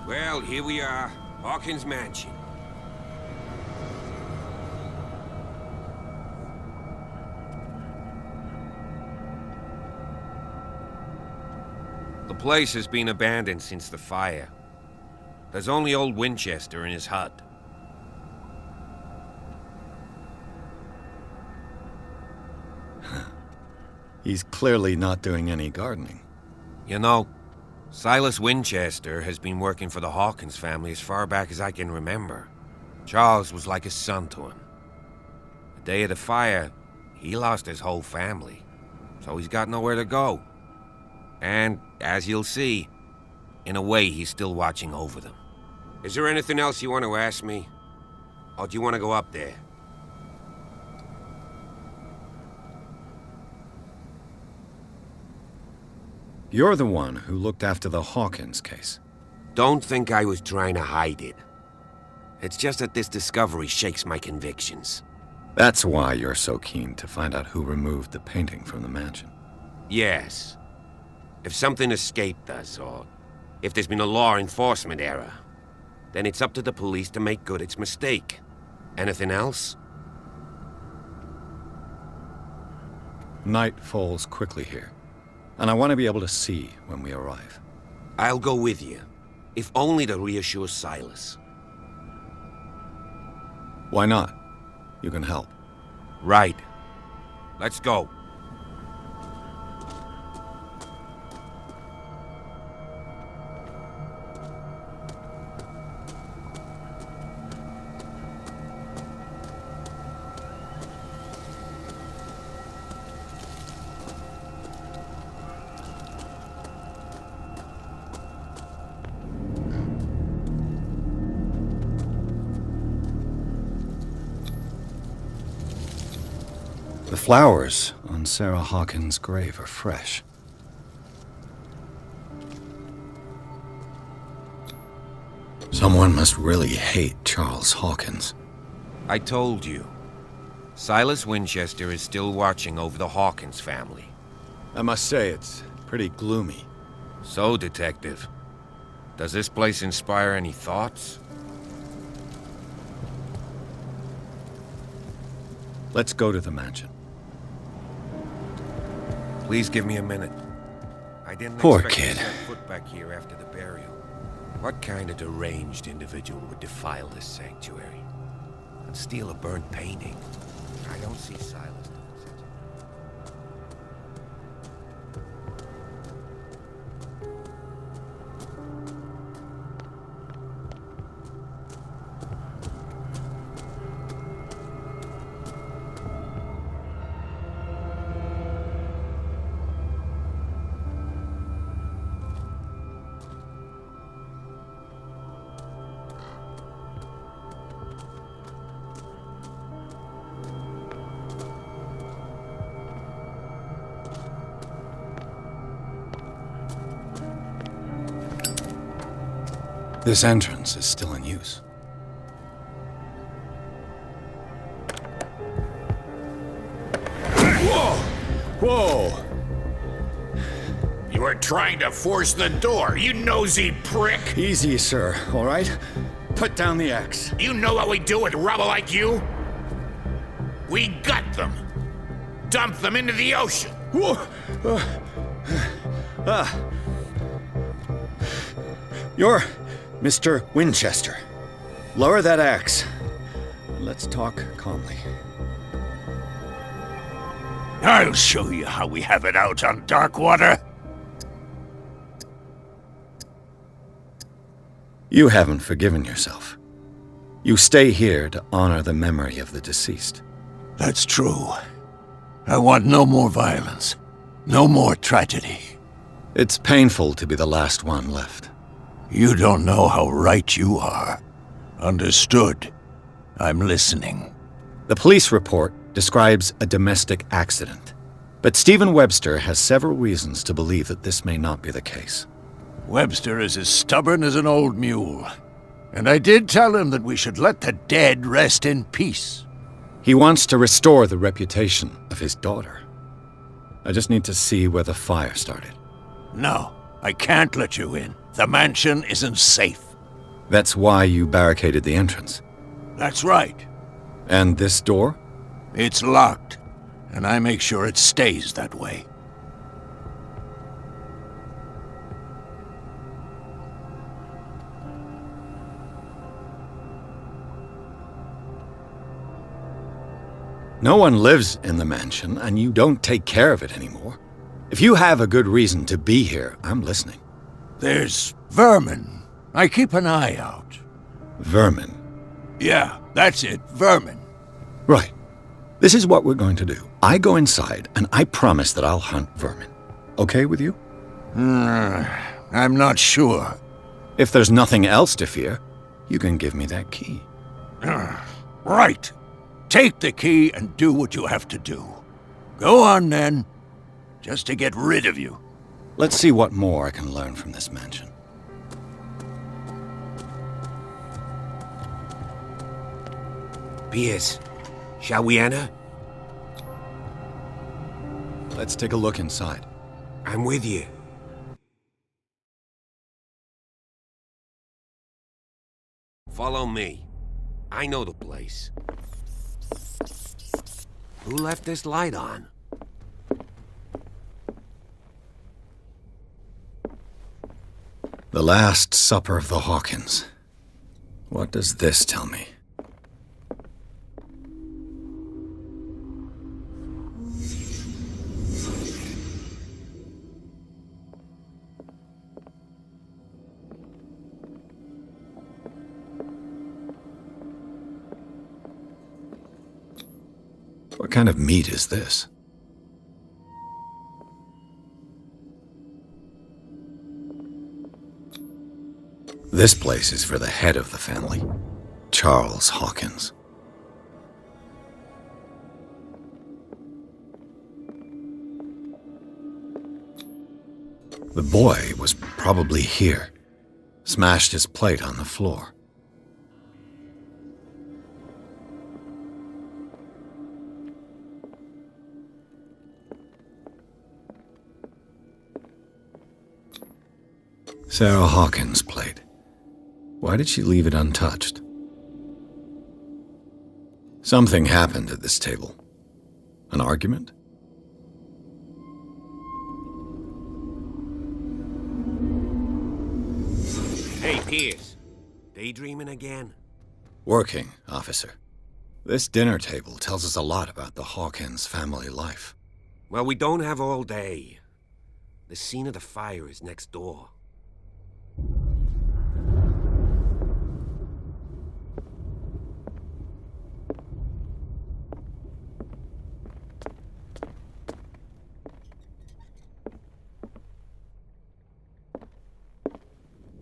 Well, here we are. Hawkins Mansion. The place has been abandoned since the fire. There's only old Winchester in his hut. He's clearly not doing any gardening. You know, Silas Winchester has been working for the Hawkins family as far back as I can remember. Charles was like a son to him. The day of the fire, he lost his whole family, so he's got nowhere to go. And, as you'll see, in a way he's still watching over them. Is there anything else you want to ask me? Or do you want to go up there? You're the one who looked after the Hawkins case. Don't think I was trying to hide it. It's just that this discovery shakes my convictions. That's why you're so keen to find out who removed the painting from the mansion. Yes. If something escaped us, or if there's been a law enforcement error, then it's up to the police to make good its mistake. Anything else? Night falls quickly here, and I want to be able to see when we arrive. I'll go with you, if only to reassure Silas. Why not? You can help. Right. Let's go. The flowers on Sarah Hawkins' grave are fresh. Someone must really hate Charles Hawkins. I told you. Silas Winchester is still watching over the Hawkins family. I must say, it's pretty gloomy. So, Detective, does this place inspire any thoughts? Let's go to the mansion. Please give me a minute. I didn't Poor expect kid. to set foot back here after the burial. What kind of deranged individual would defile this sanctuary and steal a burnt painting? I don't see Silas doing such a... This entrance is still in use. Whoa! Whoa! You were trying to force the door, you nosy prick! Easy, sir, all right? Put down the axe. You know what we do with rubble like you? We gut them. Dump them into the ocean. Whoa! You're Mr. Winchester. Lower that axe. Let's talk calmly. I'll show you how we have it out on Darkwater. You haven't forgiven yourself. You stay here to honor the memory of the deceased. That's true. I want no more violence. No more tragedy. It's painful to be the last one left. You don't know how right you are. Understood. I'm listening. The police report describes a domestic accident, but Stephen Webster has several reasons to believe that this may not be the case. Webster is as stubborn as an old mule. And I did tell him that we should let the dead rest in peace. He wants to restore the reputation of his daughter. I just need to see where the fire started. No, I can't let you in. The mansion isn't safe. That's why you barricaded the entrance. That's right. And this door? It's locked, and I make sure it stays that way. No one lives in the mansion, and you don't take care of it anymore. If you have a good reason to be here, I'm listening. There's vermin. I keep an eye out. Vermin. Yeah, that's it, vermin. Right. This is what we're going to do. I go inside, and I promise that I'll hunt vermin. Okay with you? I'm not sure. If there's nothing else to fear, you can give me that key. Right. Take the key and do what you have to do. Go on, then. Just to get rid of you. Let's see what more I can learn from this mansion. Piers, shall we enter? Let's take a look inside. I'm with you. Follow me. I know the place. Who left this light on? The Last Supper of the Hawkins. What does this tell me? What kind of meat is this? This place is for the head of the family, Charles Hawkins. The boy was probably here, smashed his plate on the floor. Sarah Hawkins' plate. Why did she leave it untouched? Something happened at this table. An argument? Hey, Piers. Daydreaming again? Working, officer. This dinner table tells us a lot about the Hawkins family life. Well, we don't have all day. The scene of the fire is next door.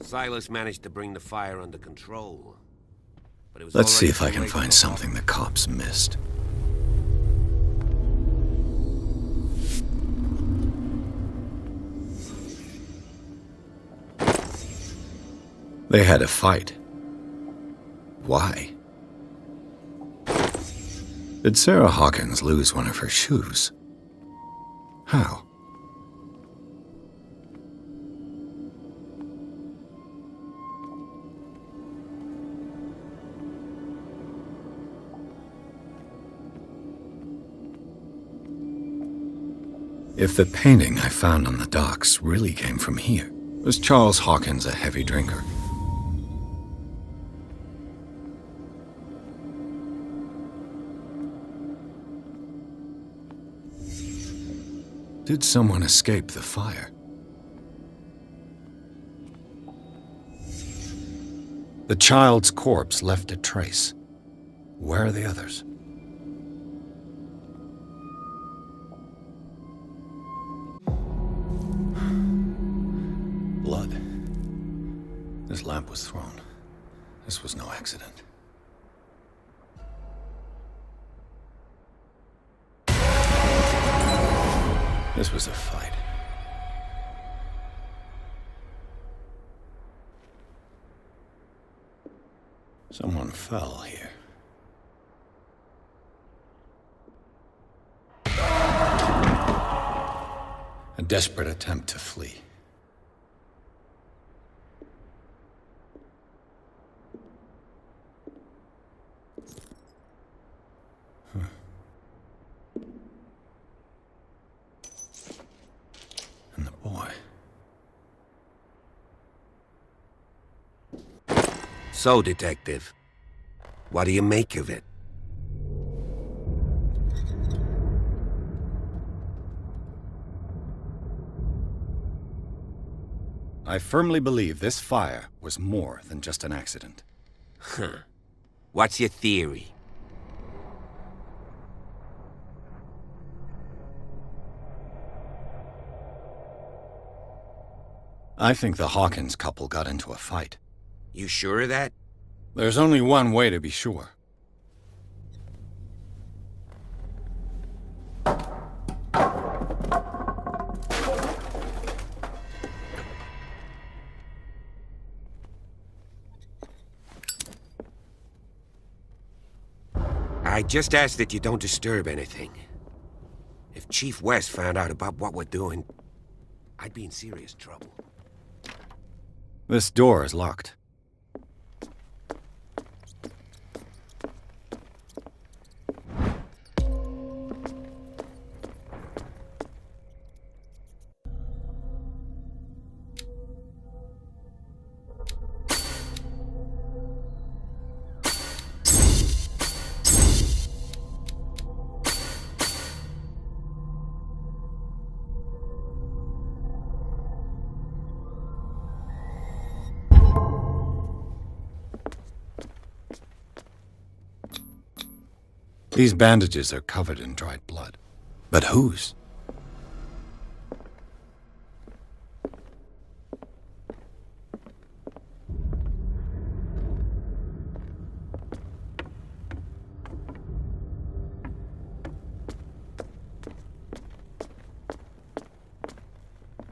Silas managed to bring the fire under control. But it was Let's see already if I too can late find for something the cops missed. They had a fight. Why? Did Sarah Hawkins lose one of her shoes? How? If the painting I found on the docks really came from here, was Charles Hawkins a heavy drinker? Did someone escape the fire? The child's corpse left a trace. Where are the others? Blood. This lamp was thrown. This was no accident. This was a fight. Someone fell here. A desperate attempt to flee. So, Detective, what do you make of it? I firmly believe this fire was more than just an accident. Huh. What's your theory? I think the Hawkins couple got into a fight. You sure of that? There's only one way to be sure. I just ask that you don't disturb anything. If Chief West found out about what we're doing, I'd be in serious trouble. This door is locked. These bandages are covered in dried blood. But whose?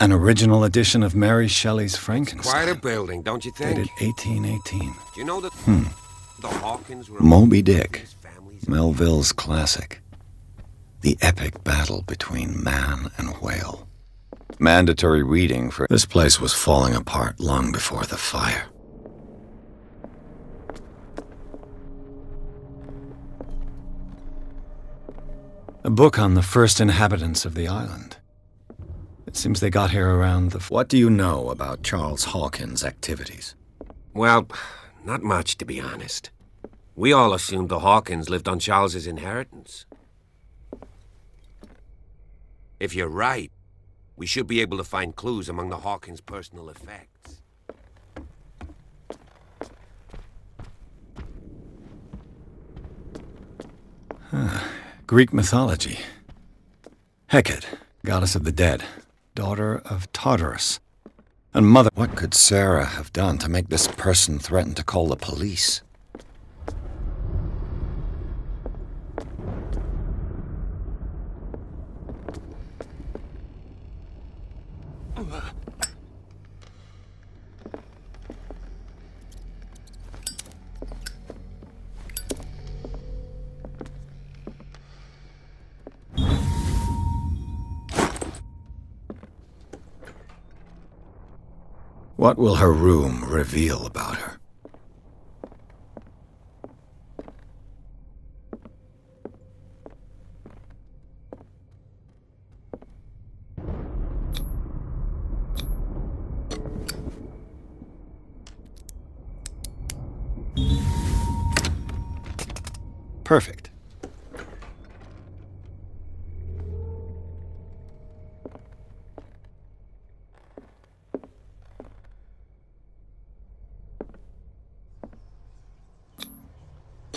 An original edition of Mary Shelley's Frankenstein. Quite a building, don't you think? Dated 1818. Do you know that the Hawkins were... Moby Dick. Melville's classic. The epic battle between man and whale. Mandatory reading for... This place was falling apart long before the fire. A book on the first inhabitants of the island. It seems they got here around the... What do you know about Charles Hawkins' activities? Well, not much, to be honest. We all assumed the Hawkins lived on Charles's inheritance. If you're right, we should be able to find clues among the Hawkins' personal effects. Greek mythology. Hecate, goddess of the dead, daughter of Tartarus, and mother... What could Sarah have done to make this person threaten to call the police? What will her room reveal about her? Perfect.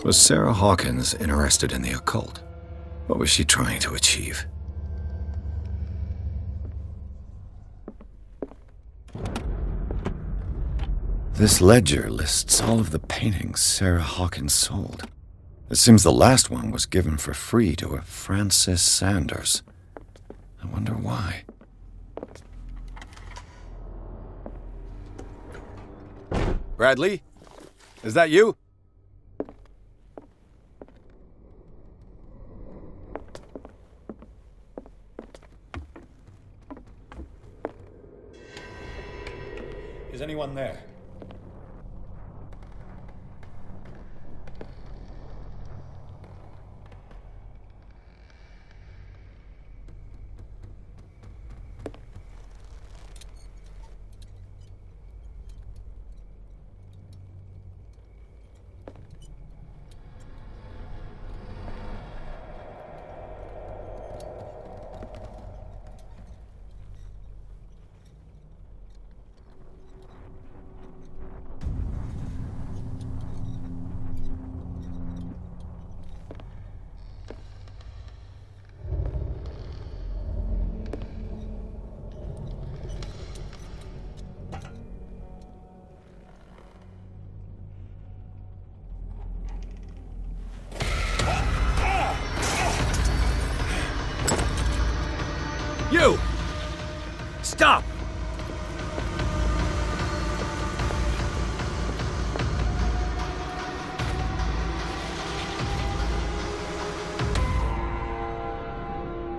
Was Sarah Hawkins interested in the occult? What was she trying to achieve? This ledger lists all of the paintings Sarah Hawkins sold. It seems the last one was given for free to a Francis Sanders. I wonder why. Bradley? Is that you? Is anyone there?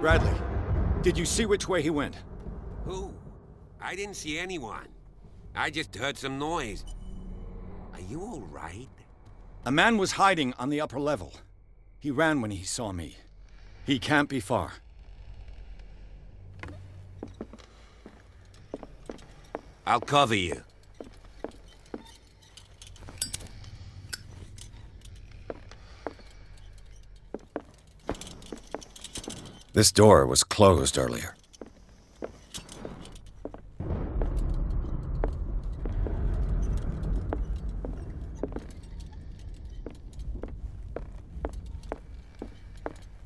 Bradley, did you see which way he went? Who? I didn't see anyone. I just heard some noise. Are you all right? A man was hiding on the upper level. He ran when he saw me. He can't be far. I'll cover you. This door was closed earlier.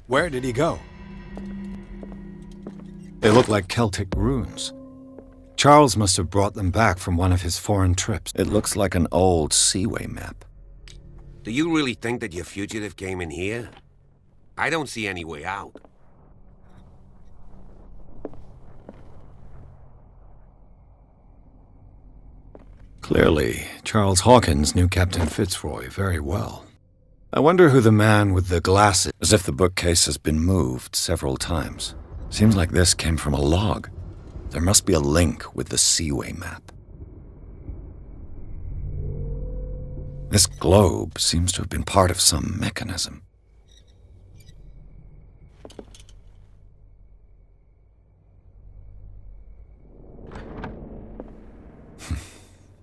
Where did he go? They look like Celtic runes. Charles must have brought them back from one of his foreign trips. It looks like an old seaway map. Do you really think that your fugitive came in here? I don't see any way out. Clearly, Charles Hawkins knew Captain Fitzroy very well. I wonder who the man with the glasses... As if the bookcase has been moved several times. Seems like this came from a log. There must be a link with the seaway map. This globe seems to have been part of some mechanism.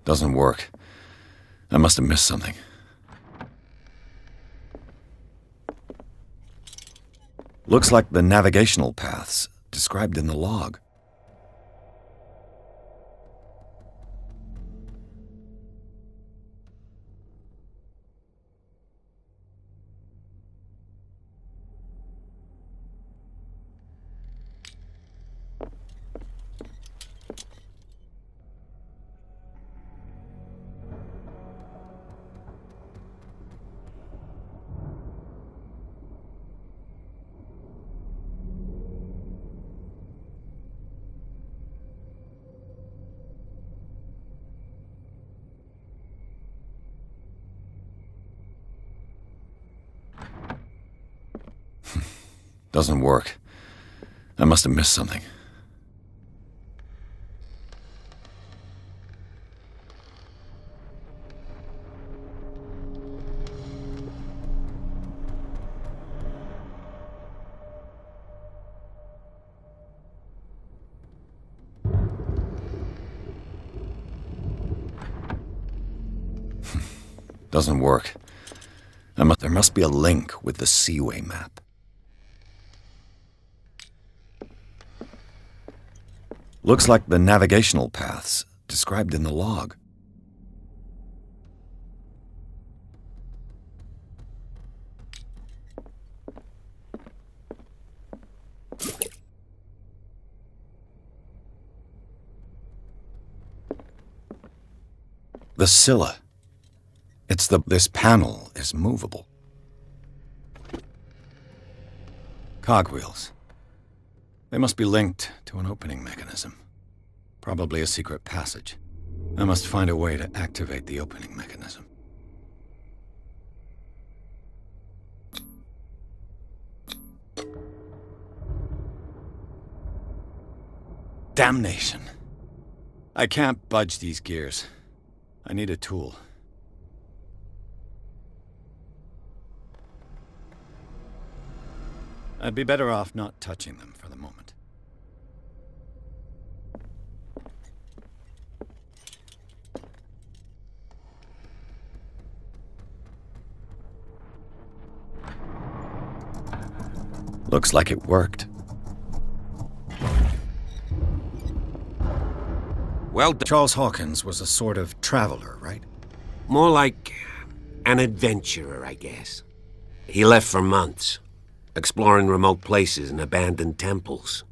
Doesn't work. I must have missed something. Looks like the navigational paths described in the log. Doesn't work. I must have missed something. Doesn't work. There must be a link with the seaway map. Looks like the navigational paths described in the log. The Scylla. This panel is movable. Cogwheels. They must be linked to an opening mechanism. Probably a secret passage. I must find a way to activate the opening mechanism. Damnation. I can't budge these gears. I need a tool. I'd be better off not touching them for the moment. Looks like it worked. Well, Charles Hawkins was a sort of traveler, right? more like an adventurer, I guess. He left for months, exploring remote places and abandoned temples.